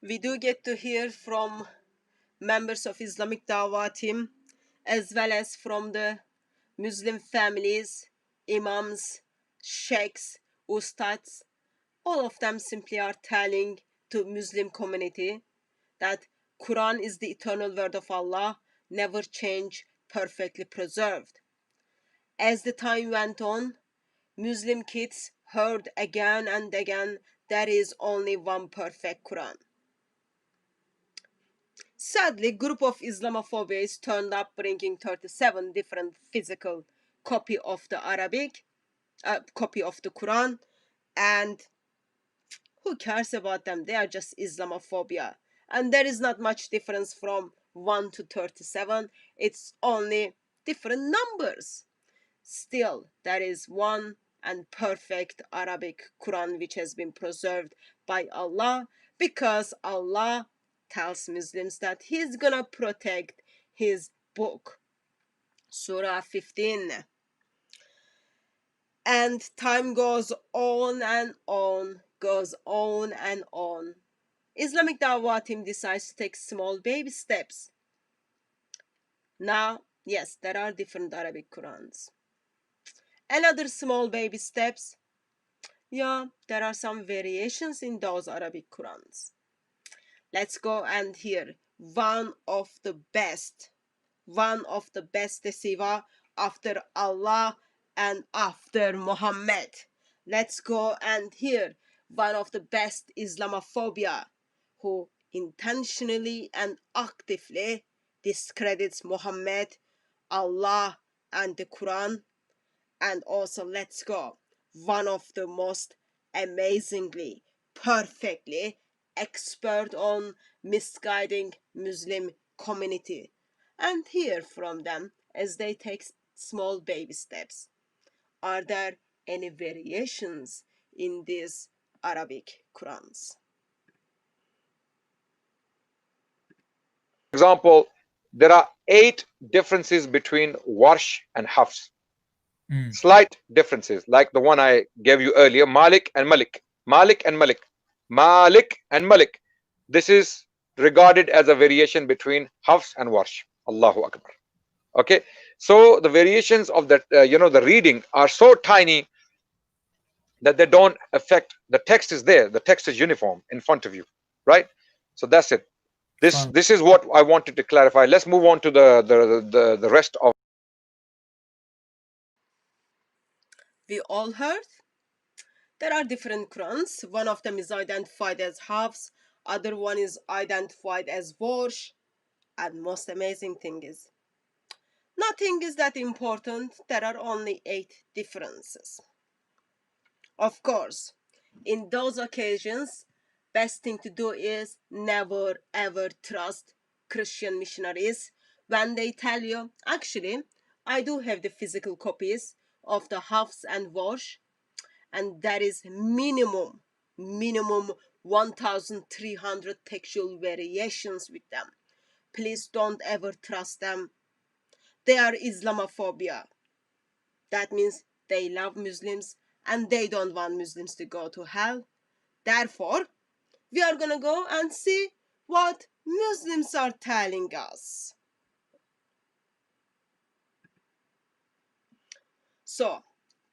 We do get to hear from members of Islamic Dawah team, as well as from the Muslim families, imams, sheikhs, ustads. All of them simply are telling to Muslim community that Quran is the eternal word of Allah, never changed, perfectly preserved. As the time went on, Muslim kids heard again and again there is only one perfect Quran. Sadly, group of Islamophobes turned up bringing 37 different physical copy of the copy of the Quran, and who cares about them? They are just Islamophobia. And there is not much difference from 1 to 37. It's only different numbers. Still, there is one and perfect Arabic Quran which has been preserved by Allah, because Allah tells Muslims that He's gonna protect His book. Surah 15. And time goes on and on, goes on and on. Islamic Dawah team decides to take small baby steps. Now, yes, there are different Arabic Qurans. Another small baby steps. Yeah, there are some variations in those Arabic Qurans. Let's go and hear one of the best siva after Allah and after Muhammad. Let's go and hear one of the best Islamophobia who intentionally and actively discredits Muhammad, Allah, and the Quran. And also, let's go, one of the most amazingly, perfectly expert on misguiding Muslim community, and hear from them as they take small baby steps. Are there any variations in these Arabic Qurans? For example, there are 8 differences between Warsh and Hafs. Slight differences, like the one I gave you earlier, Malik and Malik. Malik and Malik. Malik and Malik. This is regarded as a variation between Hafs and Warsh. Allahu Akbar. Okay, so the variations of that, the reading are so tiny that they don't affect, the text is there, the text is uniform in front of you, right? So that's it. This is what I wanted to clarify. Let's move on to the rest of. We all heard? There are different Qurans. One of them is identified as Hafs, other one is identified as Warsh, and most amazing thing is, nothing is that important. There are only 8 differences. Of course, in those occasions, best thing to do is never ever trust Christian missionaries when they tell you, actually, I do have the physical copies of the Hafs and Warsh, and that is minimum 1,300 textual variations with them. Please don't ever trust them. They are Islamophobia. That means they love Muslims and they don't want Muslims to go to hell. Therefore, we are gonna go and see what Muslims are telling us. So,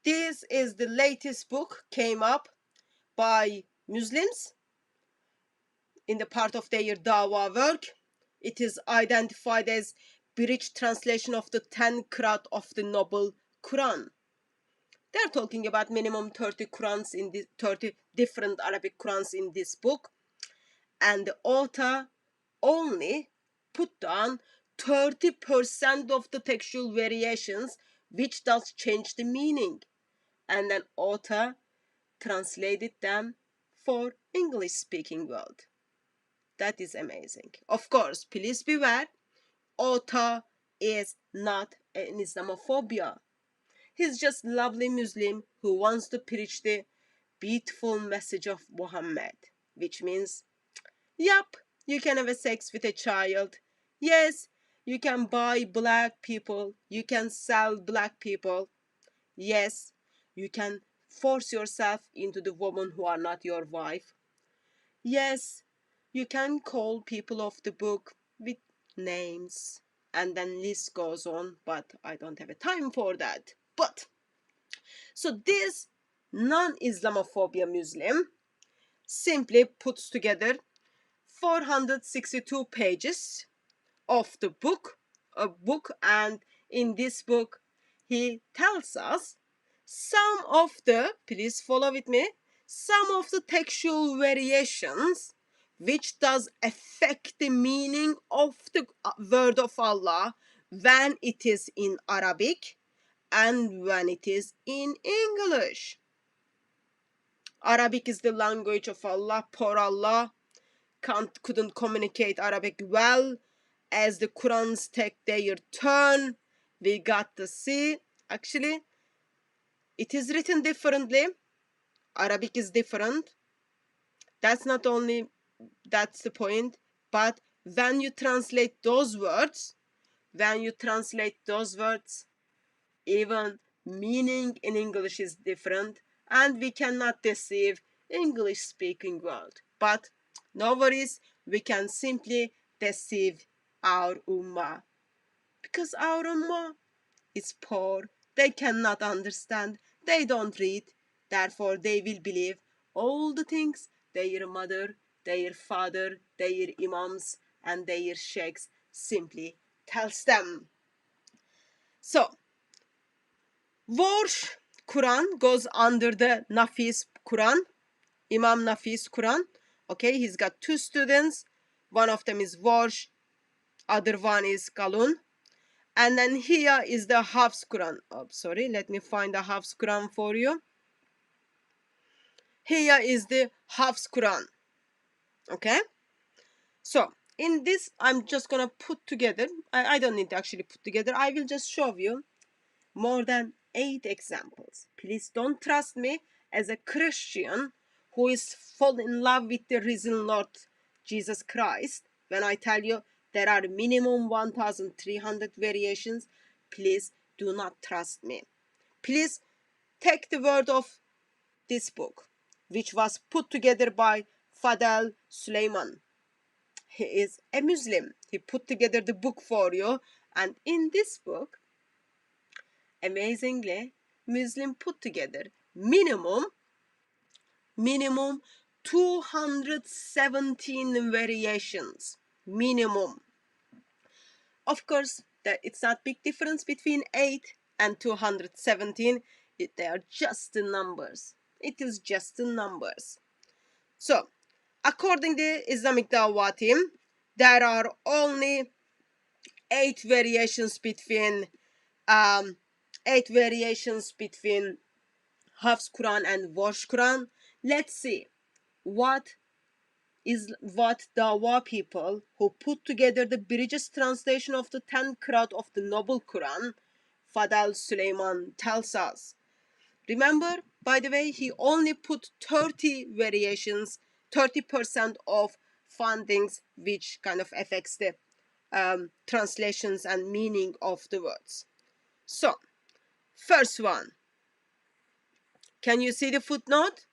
this is the latest book came up by Muslims in the part of their Dawah work. It is identified as British translation of the 10 Qur'an of the Noble Quran. They're talking about minimum 30 Qurans in the 30 different Arabic Qurans in this book, and the author only put down 30% of the textual variations, which does change the meaning, and then author translated them for English speaking world. That is amazing. Of course, please beware, author is not an Islamophobia. He's just lovely Muslim who wants to preach the beautiful message of Muhammad, which means, yup, you can have a sex with a child. Yes, you can buy black people. You can sell black people. Yes, you can force yourself into the women who are not your wife. Yes, You can call people of the book with names, and then list goes on, but I don't have a time for that. But so this non-Islamophobia Muslim simply puts together 462 pages of the book, and in this book he tells us some of the, please follow with me, some of the textual variations which does affect the meaning of the word of Allah when it is in Arabic and when it is in English. Arabic is the language of Allah. Poor Allah couldn't communicate Arabic well. As the Qurans take their turn, we got to see, actually, it is written differently. Arabic is different. That's not only, that's the point, but when you translate those words, even meaning in English is different, and we cannot deceive English-speaking world. But no worries, we can simply deceive our ummah, because our ummah is poor, they cannot understand, they don't read, therefore they will believe all the things their mother, their father, their imams and their sheikhs simply tells them. So Warsh Quran goes under the Nafis Quran, Imam Nafis Quran. Okay, he's got two students, one of them is Warsh, other one is Kalun. And then here is the Hafs Quran. Oh, sorry, let me find the Hafs Quran for you. Here is the Hafs Quran. Okay. So in this, I'm just gonna put together. I don't need to actually put together. I will just show you more than 8 examples. Please don't trust me as a Christian who is fall in love with the risen Lord Jesus Christ when I tell you there are minimum 1,300 variations. Please do not trust me. Please take the word of this book, which was put together by Fadel Suleiman. He is a Muslim. He put together the book for you, and in this book, amazingly, Muslim put together minimum 217 variations, minimum. Of course, it's not big difference between 8 and 217. They are just the numbers. It is just the numbers. So, according to the Islamic Dawah team, there are only 8 variations between 8 variations between Hafs Quran and Warsh Quran. Let's see what Dawah people who put together the British translation of the 10 Qiraat of the Noble Quran, Fadel Suleiman, tells us. Remember, by the way, he only put 30 variations, 30% of fundings, which kind of affects the translations and meaning of the words. So, first one. Can you see the footnote?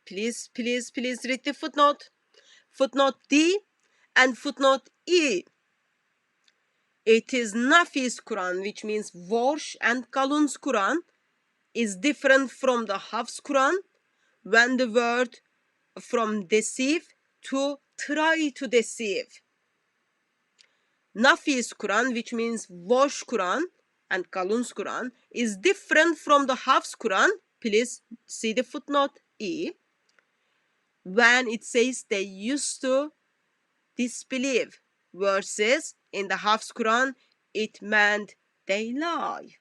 Please, please, please read the footnote. Footnote D and footnote E. It is Nafi's Quran, which means Warsh and Kalun's Quran, is different from the Hafs Quran when the word from deceive to try to deceive. Nafi's Quran, which means Warsh Quran and Kalun's Quran, is different from the Hafs Quran. Please see the footnote E. When it says they used to disbelieve, versus in the Hafs Quran, it meant they lie.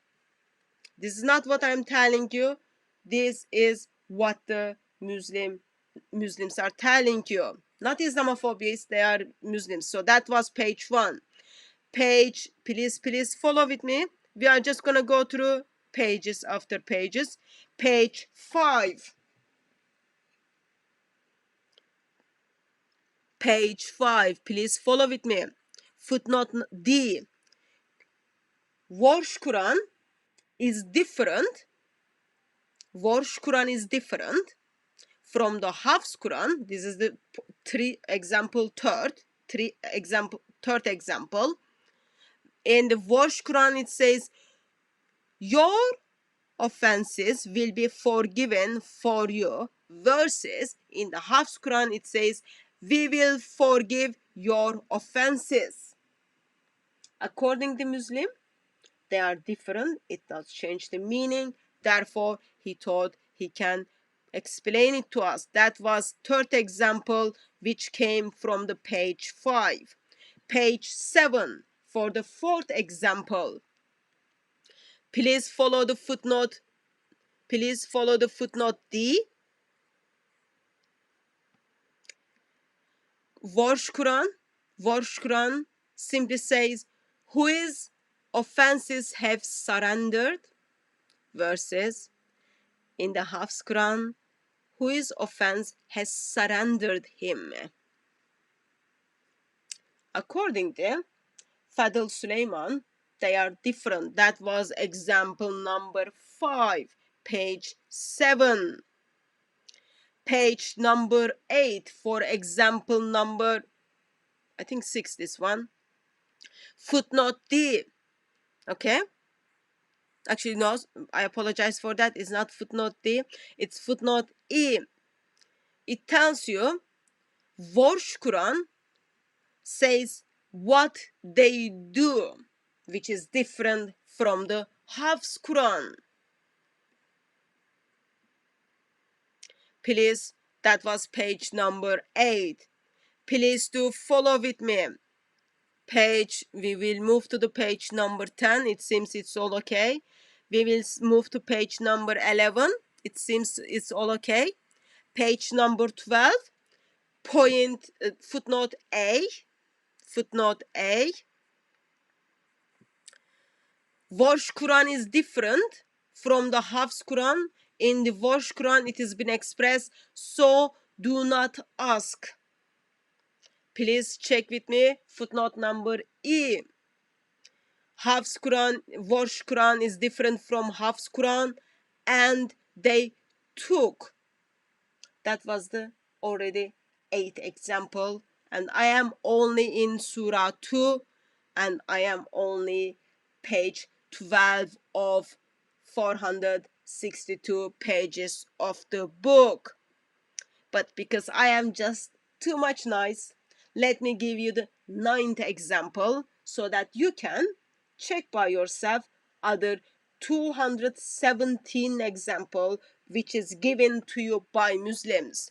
This is not what I'm telling you. This is what the Muslims are telling you. Not Islamophobia, they are Muslims. So that was page 1. Page, please follow with me. We are just gonna go through pages after pages. Page 5. Page 5, please follow with me. Footnote D. Warsh Quran is different. Warsh Quran is different from the Hafs Quran. This is the third example. In the Warsh Quran it says, your offenses will be forgiven for you, versus in the Hafs Quran it says, we will forgive your offenses. According to Muslim, they are different. It does change the meaning. Therefore, he thought he can explain it to us. That was third example, which came from the page 5. Page 7 for the fourth example. Please follow the footnote. Please follow the footnote D. Warsh Quran simply says, whose offenses have surrendered, versus in the Hafs Quran, whose offense has surrendered him. According to Fadl Suleiman, they are different. That was example number 5, page 7. Page number 8 for example number, I think 6, this one. Footnote D. Okay? Actually, no, I apologize for that. It's not footnote D. It's footnote E. It tells you, Warsh Quran says what they do, which is different from the Hafs Quran. Please, that was page number 8. Please do follow with me. We will move to the page number 10. It seems it's all okay. We will move to page number 11. It seems it's all okay. Page number 12. Footnote A. Footnote A. Warsh Quran is different from the Hafs Quran. In the Warsh Quran, it has been expressed, so do not ask. Please check with me. Footnote number E. Warsh Quran is different from Hafs Quran, and they took. That was the already 8th example, and I am only in Surah 2, and I am only page 12 of 462 pages of the book. But because I am just too much nice, let me give you the 9th example so that you can check by yourself other 217 example which is given to you by Muslims.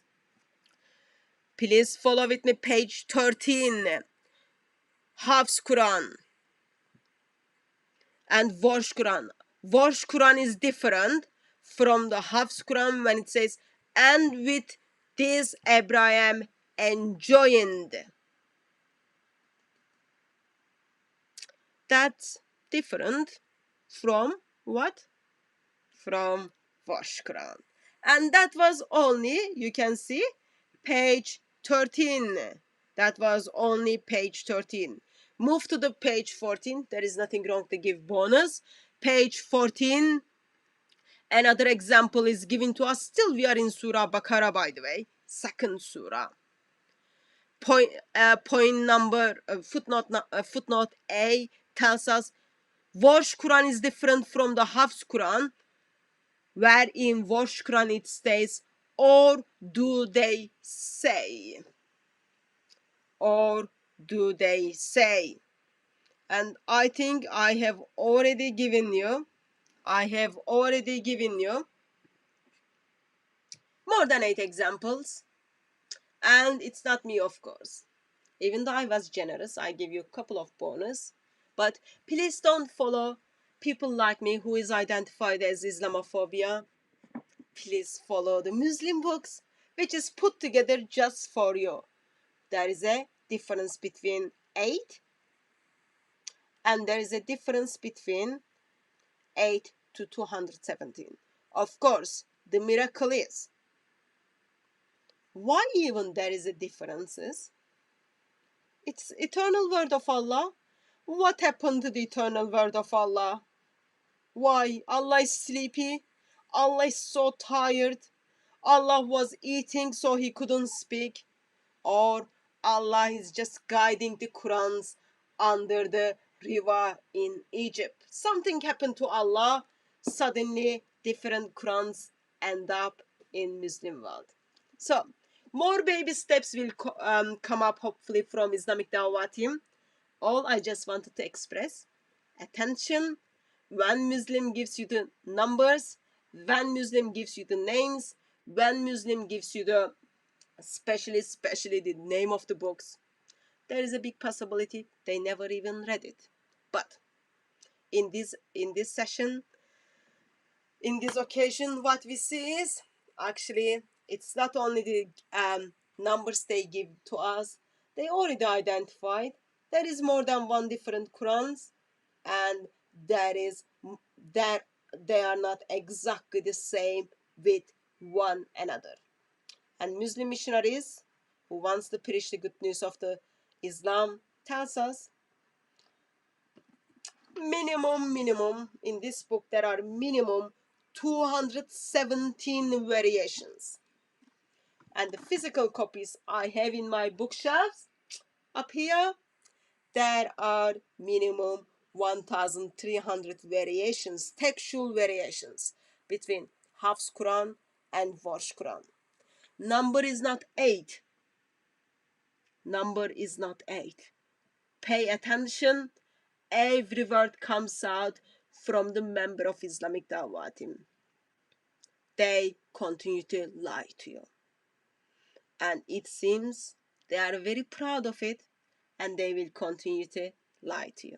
Please follow with me, page 13. Hafs Quran and Warsh Quran. Warsh Quran is different from the Hafs Quran when it says, and with this Abraham enjoined. That's different from what? From Warsh Quran. And that was only, you can see, page 13. That was only page 13. Move to the page 14. There is nothing wrong to give bonus. Page 14. Another example is given to us. Still we are in Surah Baqarah, by the way. Second Surah. Footnote A tells us Warsh Quran is different from the Hafs Quran, where in Warsh Quran it states, or do they say? Or do they say? And I think I have already given you more than 8 examples. And it's not me, of course. Even though I was generous, I give you a couple of bonus. But please don't follow people like me who is identified as Islamophobia. Please follow the Muslim books, which is put together just for you. There is a difference between 8 and there is a difference between 8 to 217. Of course, the miracle is, why even there is a differences? It's eternal word of Allah. What happened to the eternal word of Allah? Why? Allah is sleepy. Allah is so tired. Allah was eating so he couldn't speak, or Allah is just guiding the Qurans under the river in Egypt. Something happened to Allah, suddenly different Qurans end up in Muslim world. So more baby steps will come up hopefully from Islamic Dawah team. All I just wanted to express attention when Muslim gives you the numbers, when Muslim gives you the names, when Muslim gives you the especially the name of the books, there is a big possibility they never even read it. But in this session, in this occasion, what we see is actually it's not only the numbers they give to us, they already identified there is more than one different Qurans, and that they are not exactly the same with one another. And Muslim missionaries who wants to preach the good news of the Islam tells us minimum in this book there are minimum 217 variations. And the physical copies I have in my bookshelves up here, there are minimum 1,300 variations, textual variations between Hafs Quran and Warsh Quran. Number is not 8. Number is not 8. Pay attention. Every word comes out from the member of Islamic Dawah team. They continue to lie to you. And it seems they are very proud of it, and they will continue to lie to you.